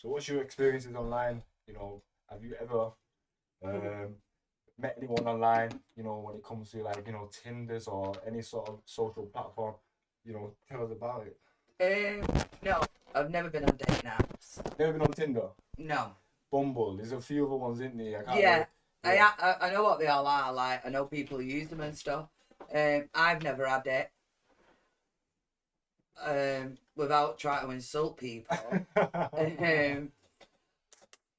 So what's your experiences online? You know, have you ever met anyone online, you know, when it comes to like, you know, Tinders or any sort of social platform? You know, tell us about it. No, I've never been on dating apps. Never been on Tinder? No. Bumble, there's a few other ones, isn't there? Yeah, Yeah. I know what they all are. Like, I know people who use them and stuff. I've never had it. Without trying to insult people.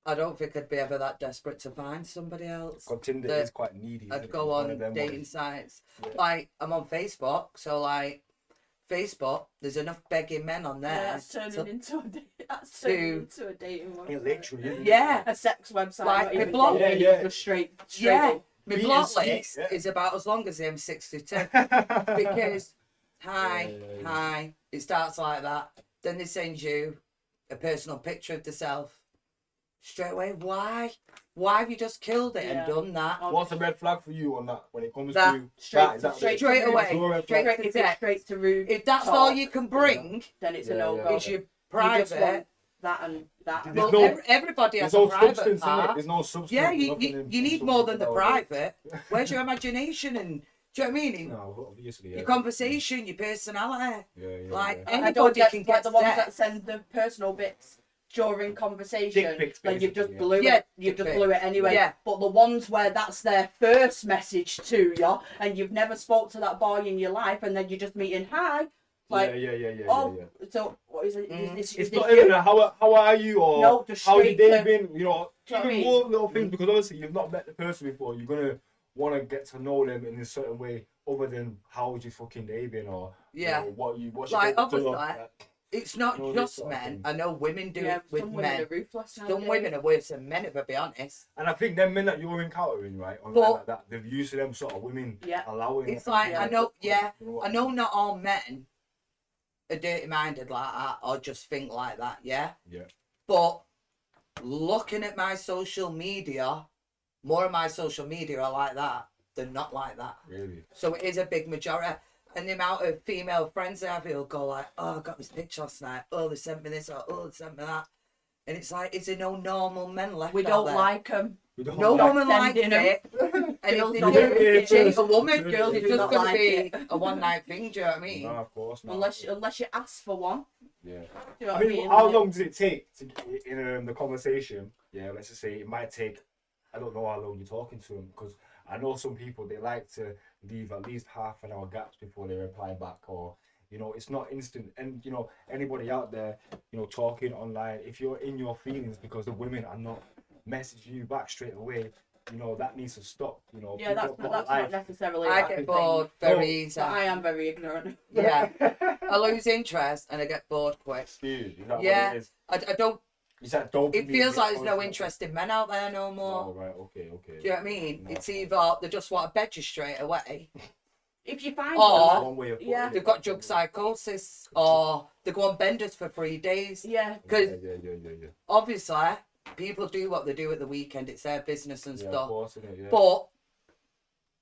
I don't think I'd be ever that desperate to find somebody else. God, Tinder is quite needy. I'd go on dating sites. Yeah. Like, I'm on Facebook, so like, Facebook, there's enough begging men on there. Yeah, that's turning into a dating one. It literally is. Yeah. A sex website. Like, my blog, just straight yeah. in. My blog list is about as long as the M62. Because, hi, it starts like that. Then they send you a personal picture of themselves. Straight away, why? Why have you just killed it and done that? What's a red flag for you on that when it comes to straight away, straight to room? If that's all you can bring, then it's a no-go. It's your private. That and that. Well, everybody has a private part. There's no substance. Yeah, you need more than the private. Where's your imagination and? Do you know what I mean? No, obviously. Your conversation, your personality. Like anybody can get the ones that send the personal bits during conversation, like you've just blew it. You've just blew it anyway. Yeah. But the ones where that's their first message to you, and you've never spoke to that boy in your life, and then you're just meeting hi. Like, so what is it? It's not even a how are you or no, just how you day been? You know, even more little things, because obviously you've not met the person before. You're gonna want to get to know them in a certain way, other than how was your fucking day been or you know, what's like your obviously. It's not just men. I know women do it with men. Some women are worse than men, if I be honest. And I think them men that you're encountering, right, online like that, they've used to them sort of women allowing. It's like I know not all men are dirty-minded like that or just think like that. Yeah. But looking at my social media, more of my social media are like that than not like that. Really. So it is a big majority. And the amount of female friends I have who'll go like, oh, I got this picture last night. Oh, they sent me this. Or, oh, they sent me that. And it's like, is there no normal men left We don't like them. No woman likes it. And if they do, a woman, girls, it's just going to be a one-night thing, do you know what I mean? No, of course not. Unless you ask for one. Yeah. Do you know what I mean? How long does it take to in the conversation? Yeah, let's just say it might take, I don't know how long you're talking to them, because I know some people, they like to leave at least half an hour gaps before they reply back, or, you know, it's not instant. And, you know, anybody out there, you know, talking online, if you're in your feelings because the women are not messaging you back straight away, you know, that needs to stop, you know. Yeah, that's not necessarily. I get bored very easy. I am very ignorant. Yeah. I lose interest and I get bored quick. Dude, is that what it is? I don't. Don't it feels like there's no interest in men out there no more. Oh, right, okay. Do you know what I mean? No. It's either they just want to bed you straight away. If you find one way of they've got drug psychosis, or they go on benders for 3 days. Yeah. Because obviously people do what they do at the weekend. It's their business and stuff. Of course, but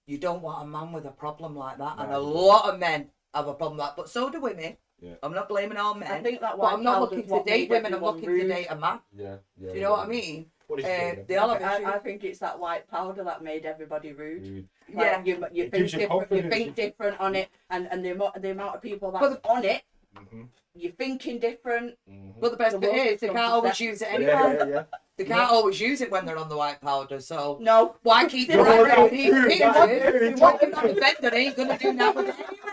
you don't want a man with a problem like that. And a lot of men have a problem like that. But so do women. Yeah. I'm not blaming all men. I think that but I'm not looking to date women. I'm looking to date a man. Yeah. Do you know what I mean? I think it's that white powder that made everybody rude. Like, you think different on it, and the amount of people that's on it, you're thinking different. But the best bit is they can't always use it anyway. They can't always use it when they're on the white powder, so no. Why keep it around these pictures? What you're on the bender ain't gonna do that with it anyway.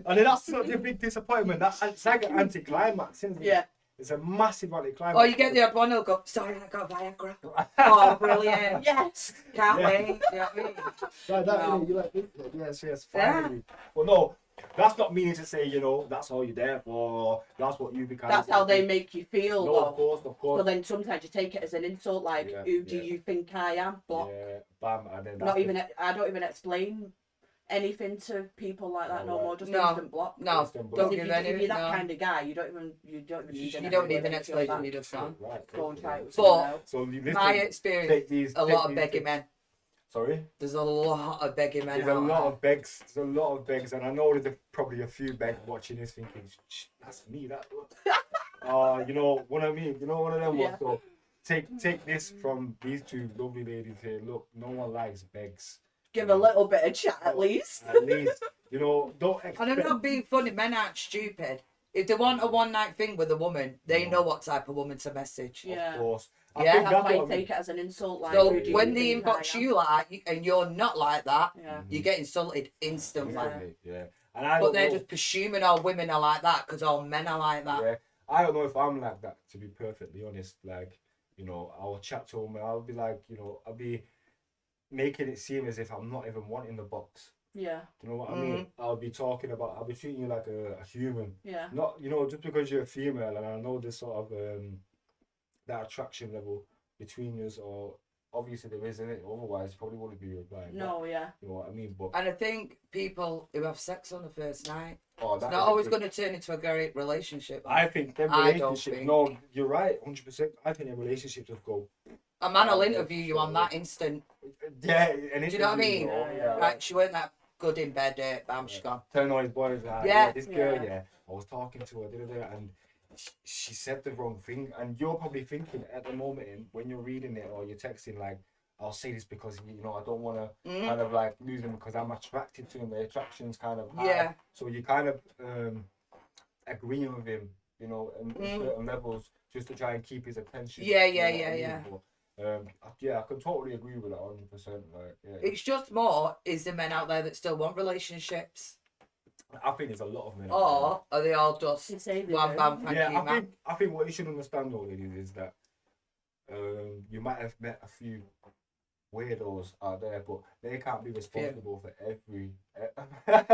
And then that's such a big disappointment. It's like an anti-climax, isn't it? Yeah. It's a massive anti-climax. Or you get the odd one who'll go, sorry, I got Viagra. Oh, brilliant. Yes. Can't wait. You know what I mean? You're like, yes, finally. Well, no, that's not meaning to say, you know, that's all you're there for. That's what you become. That's how they make you feel. No, of course. So then sometimes you take it as an insult, like, who do you think I am? But bam, and then I don't even explain anything to people like that no more. Just instant block. No, don't give any. If you're that kind of guy, you don't even explain what you just done. Go and try it. But my experience, a lot of begging men. Sorry? There's a lot of begging men. There's a lot of begs. There's a lot of begs, and I know there's probably a few begs watching this thinking, that's me. You know what I mean? You know one of them Yeah. ones. So take this from these two lovely ladies here. Look, no one likes begs. Give a little bit of chat at least. At least, you know, don't And expect. I'm not being funny, men aren't stupid. If they want a one night thing with a woman, they know what type of woman to message. Yeah. Of course. Yeah. think That's why you what I mean. take it as an insult. Like, So who do you when they think I inbox am? you like that and you're not like that, Yeah. you get insulted instantly. Instantly, yeah. And I But don't they're know, just presuming all women are like that because all men are like that. yeah. I don't know if I'm like that, to be perfectly honest. Like, you know, I'll chat to them and I'll be like, you know, I'll be making it seem as if I'm not even wanting the box. Yeah. Do you know what I mean? I'll be I'll be treating you like a human. Yeah. Not, you know, just because you're a female and I know this sort of that attraction level between us, or obviously there isn't it. Otherwise, you probably wouldn't be replying. No. Yeah. You know what I mean? But And I think people who have sex on the first night, oh, it's that not is a always big- going to turn into a great relationship. I think them I don't relationships. think. No, you're right, 100%. I think them relationships just go. A man will interview you on that instant. Yeah, and Do you know what I mean? Yeah. Right, she weren't that good in bed, bam, she's gone. Telling all his boys, Yeah. this girl, Yeah. I was talking to her, and she said the wrong thing. And you're probably thinking at the moment, when you're reading it or you're texting, like, I'll say this because, you know, I don't want to kind of like lose him because I'm attracted to him. The attraction's kind of high. Yeah. So you kind of agreeing with him, you know, in certain levels just to try and keep his attention. Yeah, you know yeah, what I mean? yeah. But, yeah, I can totally agree with that 100%. Like, yeah. It's just more, is there men out there that still want relationships? I think there's a lot of men. out Or are they all just You say they one do. bam, there. thank Yeah, you, I man? think what you should understand, though, ladies, is that you might have met a few weirdos out there, but they can't be responsible for every. Well,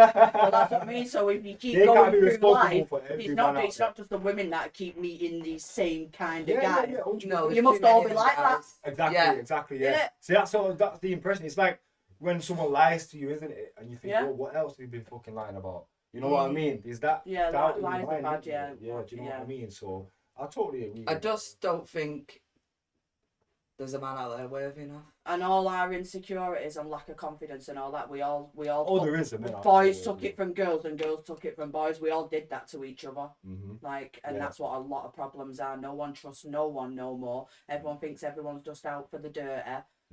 that's what I mean. So if you keep They can't going be through responsible life, for every it's man not out it's not just the women that keep meeting these same kind of Yeah, guys. yeah, 100%. No, You there's must too all many be of like them that. guys. Exactly, Yeah. exactly, yeah. Yeah. See, that's the impression. It's like when someone lies to you, isn't it? And you think, Yeah. well, what else have you been fucking lying about? You know what I mean? Is that Yeah, doubt in your lies are mind, bad, isn't yeah. it? Yeah, do you know what I Yeah. mean? So I totally agree. I with just don't think there's a man out there worthy enough. And all our insecurities and lack of confidence and all that, we all Oh, there is a man out boys there, took yeah. it from girls and girls took it from boys. We all did that to each other. Mhm. Like, and Yeah. that's what a lot of problems are. No one trusts no one no more. Everyone thinks everyone's just out for the dirty.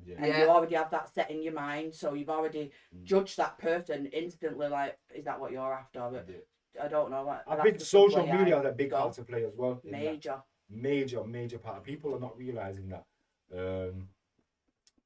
Yeah. And Yeah. you already have that set in your mind, so you've already judged that person instantly. Like, is that what you're after? But Yeah. I don't know. I that's think just the social way I media has a big go. part to play as well. in that. Major. Major part. People are not realizing that.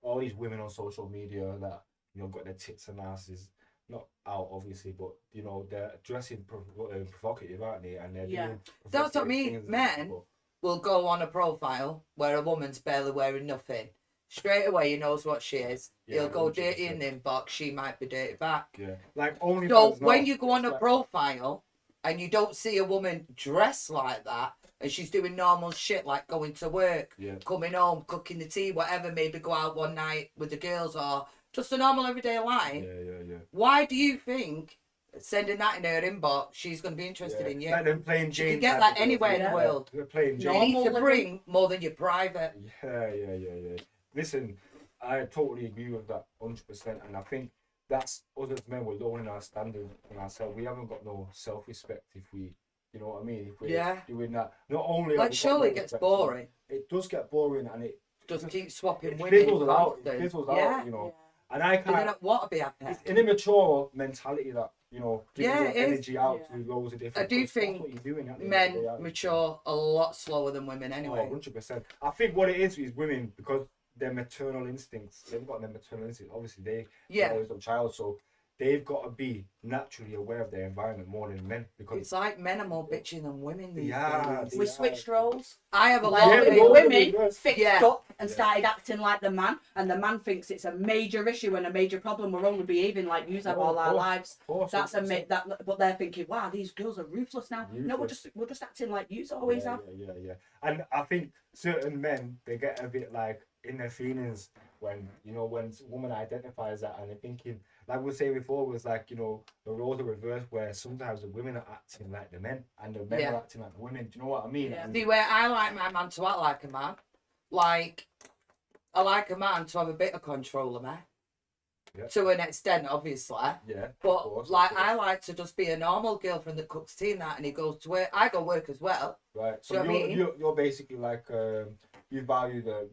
All these women on social media that, you know, got their tits and asses not out obviously, but you know they're dressing provocative, aren't they? And they're Yeah. doing That's what I provocative mean, things and men. stuff, but- Will go on a profile where a woman's barely wearing nothing. Straight away, he knows what she is. Yeah, He'll go dirty 100%. in the inbox. She might be dirty back. Yeah, like only. So when you go on a profile and you don't see a woman dressed like that, and she's doing normal shit like going to work, Yeah. coming home, cooking the tea, whatever, maybe go out one night with the girls or just a normal everyday life, Yeah. why do you think sending that in her inbox, she's going to be interested in you? Like them playing You can James get type that of girls, anywhere in the yeah. world. They're playing You James. need Normal to living. bring more than your private. Yeah. Listen, I totally agree with that 100%, and I think that's us as men, we're lowering our standard on ourselves. We haven't got no self-respect if we, you know what I mean? If we're Yeah. doing that, not only Like, surely it gets boring. It does get boring, and it Just keep swapping it women. fizzles out. It constant. fizzles Yeah. out, you know. And I But they can't. don't want to be happy. It's an immature mentality that, you know, giving Yeah, your it is. energy out Yeah. to loads of different. I do because that's think what you're doing at the end of the day, Men aren't you? mature a lot slower than women anyway. 100%. I think what it is women, because their maternal instincts, they've got their maternal instincts. Obviously, they Yeah. raised up child, so they've got to be naturally aware of their environment more than men. Because It's like men are more bitchy than women these Yeah, days. We Yeah. switched roles. I have a Like, lot Yeah, of they the will. people. women Yes. fixed Yeah. up and Yeah. started acting like the man, and the man thinks it's a major issue and a major problem. We're only behaving like you have No, all of our course. lives. Of course, That's a 100%. but they're thinking, wow, these girls are ruthless now. No, Ruthless. we're just acting like you always have. Yeah. And I think certain men, they get a bit like in their feelings when, you know, when a woman identifies that and they're thinking, like we were saying before, was like, you know, the roles are reversed where sometimes the women are acting like the men and the men Yeah. are acting like the women. Do you know what I mean? Yeah. And- See, where I like my man to act like a man, like, I like a man to have a bit of control of me. to an extent, obviously. Yeah. But Of course. I like to just be a normal girlfriend that cooks tea and that, and he goes to work. I go work as well. Right. So Do you know what I mean? you're basically like you value the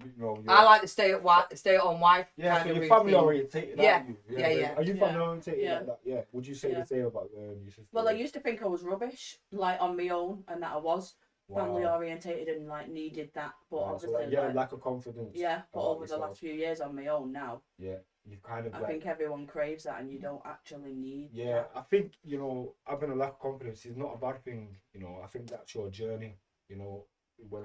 I like the stay at home wife. Yeah, kind so of you're family routine. orientated. Yeah. Aren't you? Yeah. Are you family orientated Yeah. like that? Yeah. Would you say the same about your sister? Well, I used to think I was rubbish, like on my own, and that I was family Wow. orientated and like needed that. But Wow, obviously, so like, lack of confidence. yeah. But about over the yourself. last few years on my own now, Yeah, you've kind of I like. think everyone craves that, and you don't actually need. Yeah, that. I think having a lack of confidence is not a bad thing. I think that's your journey.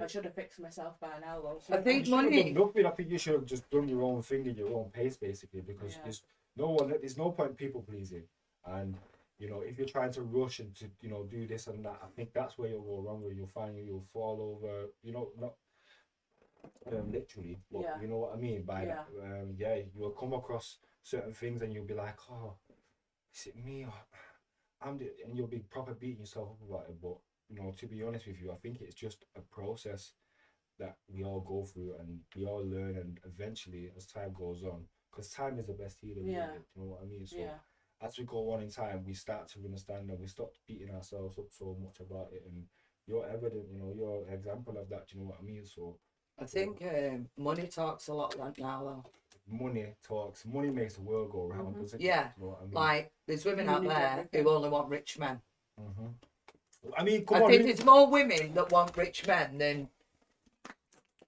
I should have fixed myself by now, though. I think You should have money. done nothing. I think you should have just done your own thing at your own pace, basically, because Yeah. there's no point people pleasing, and if you're trying to rush and to do this and that, I think that's where you'll go wrong. Where you'll find you'll fall over. Not literally, but Yeah. you know what I mean by Yeah. that. You'll come across certain things and you'll be like, oh, is it me? Or and you'll be proper beating yourself up about it. But to be honest with you, I think it's just a process that we all go through and we all learn, and eventually, as time goes on, because time is the best healer. Yeah. Really, you know what I mean? So Yeah. as we go on in time, we start to understand and we stop beating ourselves up so much about it. And you're evident, you're an example of that. Do you know what I mean? So I think money talks a lot right now, though. money talks. Money makes the world go round, doesn't it? Yeah. Do you know what I mean? Like, there's women out Money is there everything. who only want rich men. I mean, come I on. think there's more women that want rich men than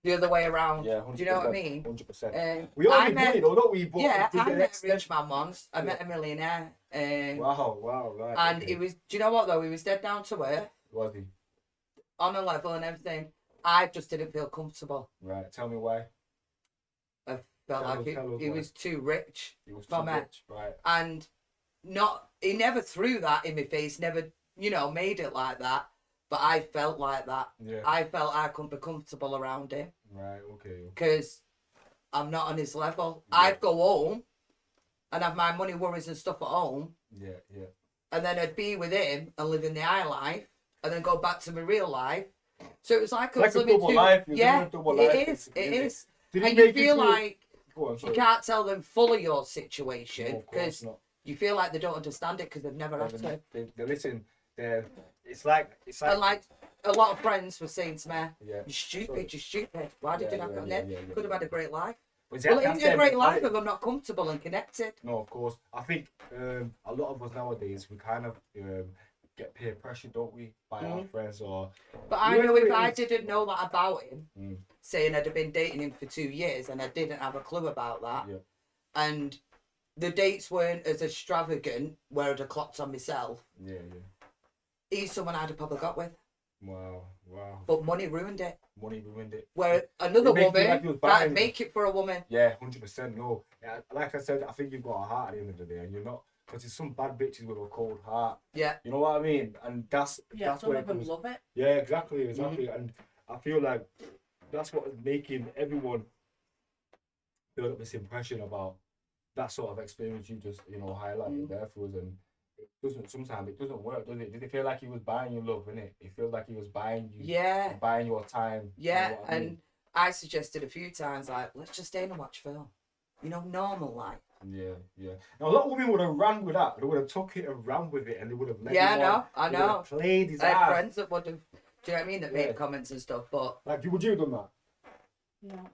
the other way around. Yeah, Do you know what I mean? 100%. We all need money, though, don't we? But Yeah, to I the met a extent- rich man once. I met a millionaire. Wow, right. And okay. he was, do you know what though? He was dead down to earth, Was he? on a level and everything. I just didn't feel comfortable. Right. Tell me why. I felt like he was too rich He was for too me. rich. Right. And he never threw that in my face, never, made it like that. But I felt like that. Yeah. I felt I couldn't be comfortable around him Right. Okay. because I'm not on his level. Yeah. I'd go home and have my money worries and stuff at home. Yeah. Yeah. And then I'd be with him and live in the high life and then go back to my real life. So it was like I was Like a living double life. You're yeah, living a double life, it is. basically, It isn't it? is. Did he And you make feel like Go on, you sorry. can't tell them fully your No, situation of course because not. you feel like they don't understand it because they've never had to. They listen. It's like. And like a lot of friends were saying to me, Yeah. "You're stupid. Sorry. You're stupid. Why did you not go in there? Could have had a great life." But Well, that's it's a their great life mentality. if I'm not comfortable and connected. No, of course. I think a lot of us nowadays we kind of get peer pressure, don't we, by our friends or. But I know if I didn't know that about him, Mm. saying I'd have been dating him for 2 years and I didn't have a clue about that, Yeah. and the dates weren't as extravagant where I'd have clocked on myself, Yeah. he's someone I'd have probably got with. Wow. But money ruined it. Money ruined it. Where another It makes me woman, like he was buying that'd it. make it for a woman. Yeah, 100%. No, yeah, like I said, I think you've got a heart at the end of the day, and you're not, because there's some bad bitches with a cold heart. Yeah. You know what I mean? And that's Some where of it them comes. love it. Yeah, exactly. And I feel like that's what is making everyone build up this impression about that sort of experience you just highlighted there for us. And sometimes it doesn't work, does it? Did it feel like he was buying your love, innit? It feels like he was buying you, Yeah. buying your time. Yeah. You know what I mean? And I suggested a few times, like, let's just stay and watch film. Normal life. Yeah. Now a lot of women would have ran with that. They would have took it and ran with it, and they would have let Yeah, him on. I They would know. have played his I had ass. friends that would have, do you know what I mean, that Yeah. made comments and stuff, but Like, would you have done that? No,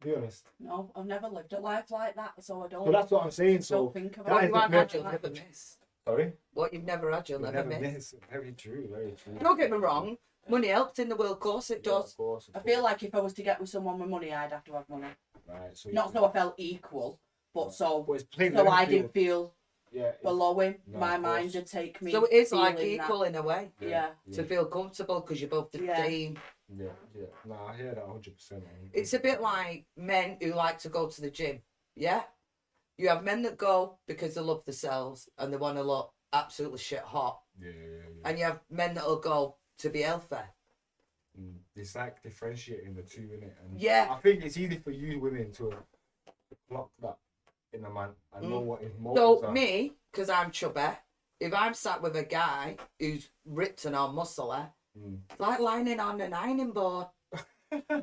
Be honest. no, I've never lived a life like that, so I don't. So that's what I'm saying. So don't think that about what is it. you the haven't had, perfect you'll never package. miss. Sorry. What you've never had, you'll never miss. Very true. Very true. Don't get me wrong, money helps in the world, of course it Yeah, does. of course. I feel like if I was to get with someone with money, I'd have to have money. Right. So Not so I felt equal, but so But it's plain so I field. didn't feel Yeah. it's- below him. No, My of mind course. would take me. So it is like feeling that. equal in a way, Yeah. to feel comfortable because you're both the Yeah. same. Yeah. No, I hear that 100%. It's a bit like men who like to go to the gym, yeah? You have men that go because they love themselves and they want to look absolutely shit hot. Yeah. And you have men that'll go to be healthy. It's like differentiating the two, innit? And Yeah. I think it's easy for you women to clock that in a man and know what his motives So are. me, because I'm chubby, if I'm sat with a guy who's ripped and all muscly, it's like lying on an ironing board.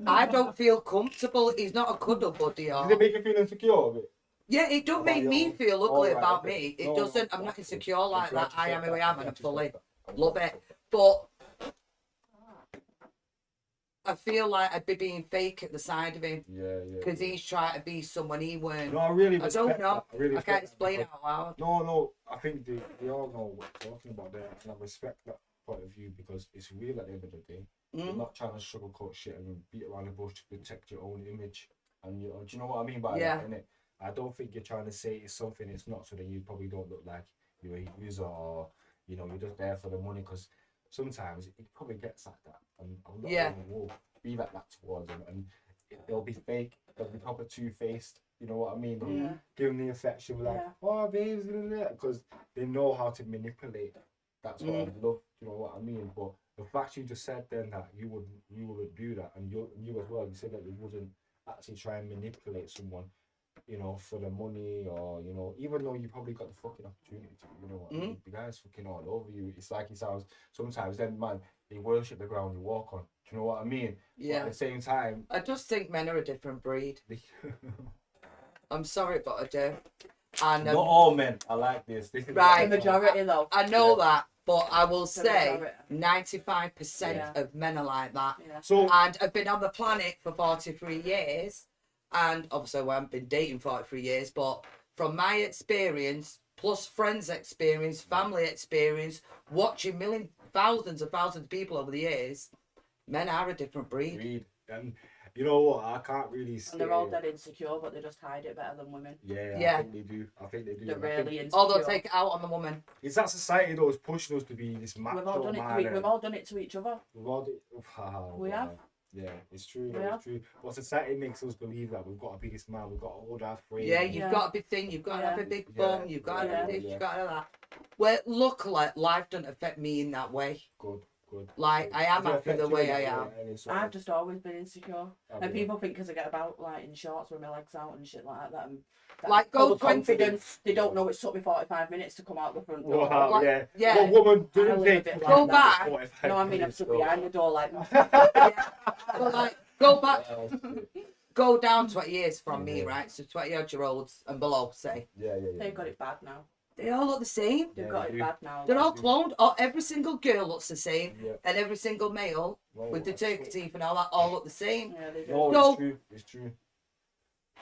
I don't feel comfortable. He's not a cuddle buddy or... Does it make you feel insecure a bit? Yeah, it don't make me feel ugly about me. It doesn't. I'm not insecure like that. I am who I am, and I fully love it. But I feel like I'd be being fake at the side of him. Yeah. Because he's trying to be someone he weren't. No, I really I don't know. I can't explain it out loud. No. I think they all know what we're talking about there, and I respect that point of view because it's real at the end of the day. You're not trying to sugarcoat shit and beat around the bush to protect your own image. And do you know what I mean by that? Innit? I don't think you're trying to say it's something it's not, so that you probably don't look like you're a user or you're just there for the money. Because sometimes it probably gets like that, and I'm not going to be like that towards them, and they'll be fake, they'll be proper two-faced. You know what I mean? Yeah. Give them the affection, like, oh, babes, because they know how to manipulate that sort of love. You know what I mean? But the fact you just said then that you would do that, and you as well, you said that you wouldn't actually try and manipulate someone, for the money, or even though you probably got the fucking opportunity to, you know what I mean? The guy's fucking all over you. It's like he sounds sometimes. Then man, they worship the ground you walk on. Do you know what I mean? Yeah. But at the same time, I just think men are a different breed. I'm sorry, but I do. And not all men are like this. Right. The majority though. I know that, but I will say 95% of men are like that. Yeah. So, and I've been on the planet for 43 years, and obviously I haven't been dating 43 years, but from my experience, plus friends' experience, family experience, watching thousands and thousands of people over the years, men are a different breed. And you know what? I can't really say. And they're all dead insecure, but they just hide it better than women. Yeah. I think they do. They're really insecure. Or they'll take it out on the woman. It's that society that was pushing us to be this macho man. We've all done it to each other. We have. Yeah, it's true. It's true. But society makes us believe that we've got to be this man, we've got to hold our frame. Yeah, you've got to be thin, you've got to have a big bum, you've got to have this, you've got to have that. Well, luckily, life doesn't affect me in that way. Good. Like, I am happy the way I am. I've just always been insecure. And people think because I get about like in shorts with my legs out and shit like that, like go confidence. They don't know it took me 45 minutes to come out the front door. Wow, yeah. What woman doesn't take go back? No, I mean I'm stood behind the door like. But like go back. Go down 20 years from me, right? So 20-odd-year-olds and below, say. Yeah. They've got it bad now. They all look the same. They've got it bad now. They're all cloned. Every single girl looks the same, and every single male with the turkey teeth and all that all look the same. Yeah, they do. No, it's true.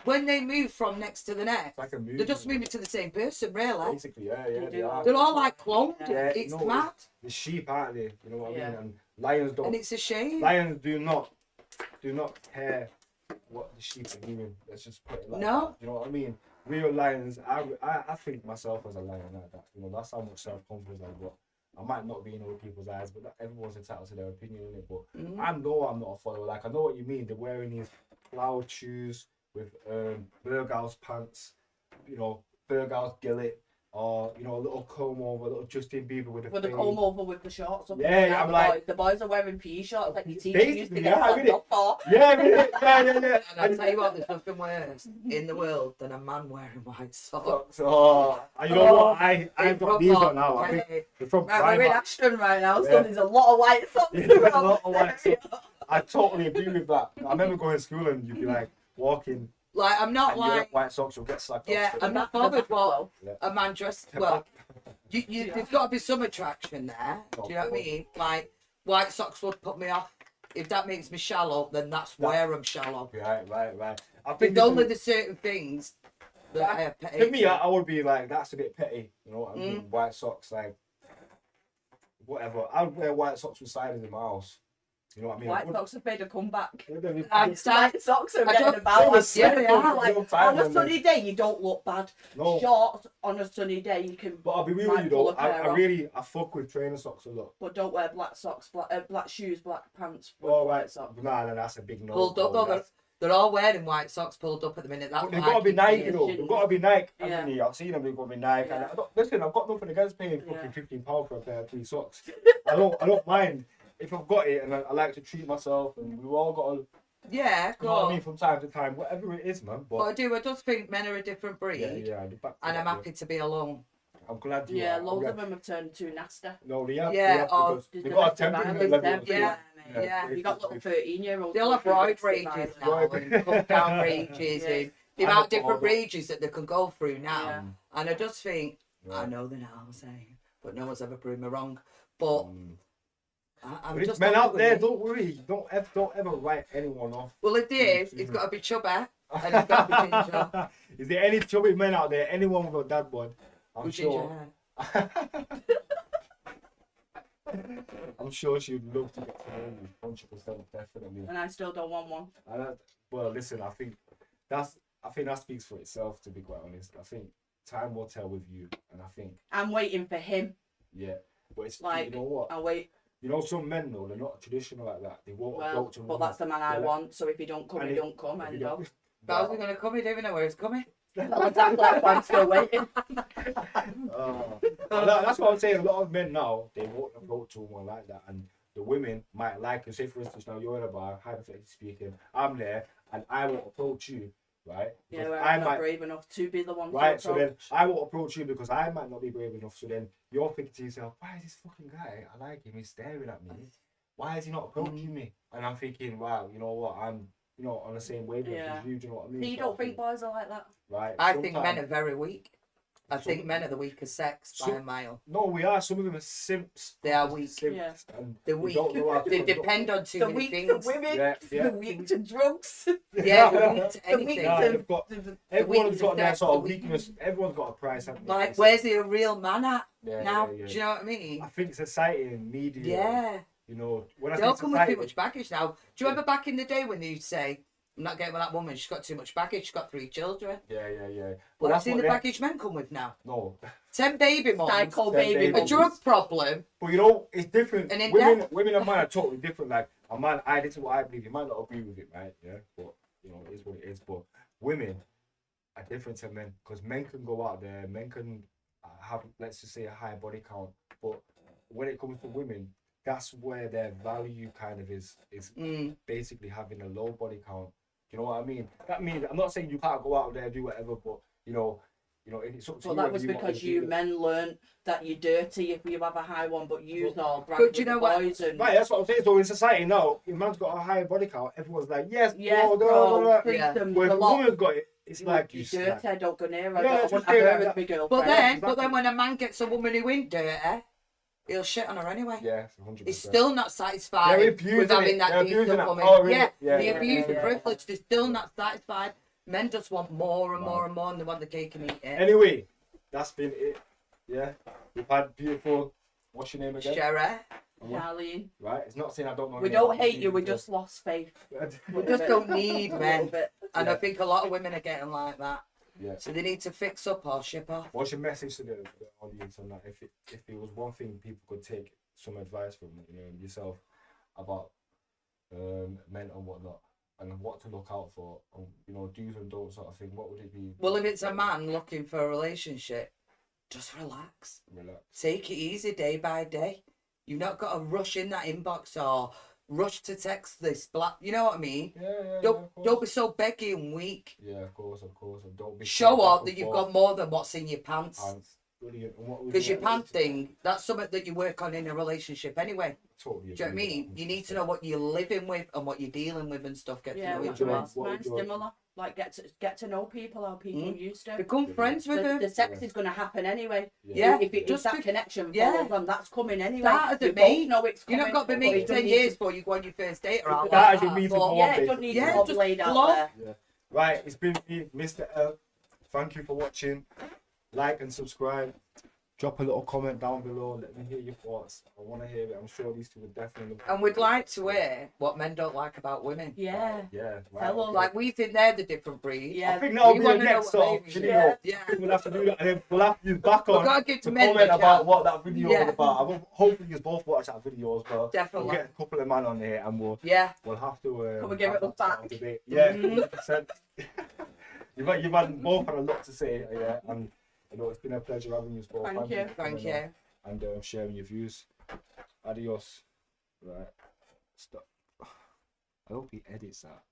When they move from next to the next, like they're just moving to the same person, really. Basically, yeah. They're all like cloned. Yeah, it's mad. The sheep, aren't they? You know what I mean? And lions don't. And it's a shame. Lions do not care what the sheep are doing. Let's just put it like that. You know what I mean? Real lions, I think myself as a lion like that. That's how much self-confidence I've got. I might not be in other people's eyes, but everyone's entitled to their opinion in it. But I know I'm not a follower. Like, I know what you mean. They're wearing these cloud shoes with Berghaus pants, Berghaus gillet, or a little comb over, a little Justin Bieber with a comb over with the shorts. Yeah, I'm like the boys are wearing PE shorts like your teacher used to get for. Yeah. And I'll tell you what, there's nothing worse in the world than a man wearing white socks. And you know what? I've got these on now. I think they're from Right, we're in Ashton right now, so there's a lot of white socks. A lot of white socks. I totally agree with that. I remember going to school and you'd be like walking. Like, I'm not like white socks, you'll get slapped. Yeah, I'm not bothered what a man dressed. Well, there's got to be some attraction there. Do you know what I mean? Like, white socks would put me off. If that makes me shallow, then that's where I'm shallow. Right. I think there's only the certain things that I have petty. To me, I would be like, that's a bit petty. You know what I mean? White socks, like, whatever. I would wear white socks with sliders in my house. You know what I mean? White socks have made a comeback. White socks are getting about. Yeah, they are. Like, on a sunny day, you don't look bad. No. Shorts on a sunny day, you can. But I'll be real with you though. I fuck with trainer socks a lot. But don't wear black socks, black shoes, black pants. White socks. Nah, that's a big no. Pulled up though. They're all wearing white socks pulled up at the minute. That's they've got to be Nike though. They've got to be Nike. Yeah. I've seen them. They've got to be Nike. Yeah. Listen, I've got nothing against paying fucking £15 for a pair of 3 socks. I don't mind. If I've got it and I like to treat myself, and we've all got to. Yeah, you know what I mean, from time to time, whatever it is, man. But I just think men are a different breed. Yeah. And I'm happy to be alone. I'm glad you. Yeah, loads of them have turned too nasty. No, they have. Yeah, because they've got a temperament level. Yeah. You got little 13-year-olds. They'll have roid rages now and come down rages and the amount of different rages that they can go through now. Yeah. And I just think, I know they're now saying, but no one's ever proved me wrong. But I'm but just men out there, me. don't worry. Don't ever write anyone off. Well, if there is, it's got to be chubby and it's got to be ginger. Is there any chubby men out there? Anyone with a dad bod? I'm With sure. ginger hair. I'm sure she'd love to get to know you. 100%, definitely. And I still don't want one. Well, listen, I think that speaks for itself. To be quite honest, I think time will tell with you, and I think I'm waiting for him. yeah, but it's Like, you know what? I'll wait. You know, some men though, they're not traditional like that. They won't Well, approach a but woman. that's the man I want. So if he don't come, And he if- don't come. if And you go. don't- But how's it going to come? You don't even know where it's coming. Well, exactly. That's why I'm still waiting. That's what I'm saying. A lot of men now, they won't approach a woman like that, and the women might like you. Say, for instance, now you're in a bar, hypothetically speaking, I'm there, and I won't approach you, right? Yeah, Because where I I'm not might, brave enough to be the one right? to So then approach. I won't approach you because I might not be brave enough. So then you're thinking to yourself, why is this fucking guy? I like him. He's staring at me. Why is he not approaching me? And I'm thinking, wow, you know what? I'm, on the same wavelength Yeah. as you. Do you know what I mean? So you don't think boys are like that? Right. I think men sometimes- are very weak. I think men are the weakest sex by a mile. No, we are. Some of them are simps. They are weak. Simps, Yeah. and They're we weak. don't know how to They conduct- depend on too The many weak to things. women, Yeah, yeah. the weak to drugs. Yeah, they're weak to The anything. weak Nah, to- they've got, the- everyone's got their sex, sort of the weak- weakness. Everyone's got a price. Haven't they? Like, where's the real man at Yeah, now? yeah, yeah. Do you know what I mean? I think society and media. Yeah. When I They all think come with society, too much baggage now. Do you remember back in the day when they'd say, I'm not getting with that woman, she's got too much baggage, she's got 3 children. Yeah. But Well, I've that's seen what the they- baggage men come with now. No, 10 baby moms, Psycho Then baby. they- a mums. drug problem. but it's different. And in Women and men are totally different. Like a man, this is what I believe. You might not agree with it, right? Yeah, but it is what it is. But women are different to men because men can go out there, men can have, let's just say, a high body count. But when it comes to women, that's where their value kind of is basically having a low body count. You know what I mean? That means I'm not saying you can't go out there and do whatever, but it's up to you. But that whether was you want because to you do it. men learn that you're dirty if you have a high one, but you all brag But with you know the what? boys and Right, that's what I'm saying. So in society now, if a man's got a higher body count, everyone's like, yes, yeah, bro, bro, Yeah. freedom, But if a a lot. woman's got it, it's like you you slack. dirty, don't go near her. Yeah, I don't just want say her that- as my But girlfriend. then, exactly. when a man gets a woman who ain't dirty, he'll shit on her anyway. Yeah, 100%. He's still not satisfied They're abusing with having it. that They're decent abusing that woman. power, Yeah, yeah, the yeah, abuse yeah, and privilege. They're still not satisfied. Men just want more and more and more, and they want the cake and eat it. Anyway, that's been it. Yeah, we've had beautiful. What's your name again? Sherry. Darlene, Right, it's not saying I don't know. we your name, don't I hate see you, we you. just lost faith. We just don't need men. But And I Yeah. think a lot of women are getting like that. Yeah. So they need to fix up or ship off. What's your message to the audience on that? If there was one thing people could take some advice from, yourself about men and whatnot, and what to look out for, do's and don'ts sort of thing, what would it be? Well, if it's a man looking for a relationship, just relax. Relax. Take it easy day by day. You've not got to rush in that inbox or rush to text this black. You know what I mean? Yeah, Don't be so beggy and weak. Yeah, of course, and don't be Show back off and that you've forth. got more than what's in your pants. Pants. Brilliant. And what would Because you your like pant to- thing, that's something that you work on in a relationship anyway. Totally. Do you know what I agree with mean? that, You need to know what you're living with and what you're dealing with and stuff. Get yeah, to know which each other. was What would mine's you- similar. Like get to know people how people used to. Become friends with them. The sex is going to happen anyway. Yeah. If it Just just that be- connection yeah. follows on, that's coming anyway. Start as a We mate. both know it's You're coming. not got to be but meeting it 10 don't need years to- before you go on your first date or out Start like as you that. meet But- before. Yeah, it don't need Yeah, to all just laid out flow. there. Yeah. Right, it's been me, Mr. L. Thank you for watching. Like and subscribe. Drop a little comment down below. Let me hear your thoughts. I want to hear it. I'm sure these two would definitely. And we'd like to hear what men don't like about women. Yeah. Yeah. Right, Tell us. okay. Like we think they're the different breed. I Yeah. think that'll We be the wanna know next what sort of they- video. Yeah. Yeah. We'll have to do that, and then we'll have you back We've on got to give to men comment the about chance. what that video Yeah. was about. I will, hopefully, you both watch that video as well. Definitely. We'll get a couple of men on here, and we'll Yeah. have to. Come and give have it us that sort of back. debate. Yeah, Mhm. 100%. You've had both had a lot to say, yeah, and it's been a pleasure having you both. Thank you. for Thank coming on you. and sharing your views. Adios. Right. Stop. I hope he edits that.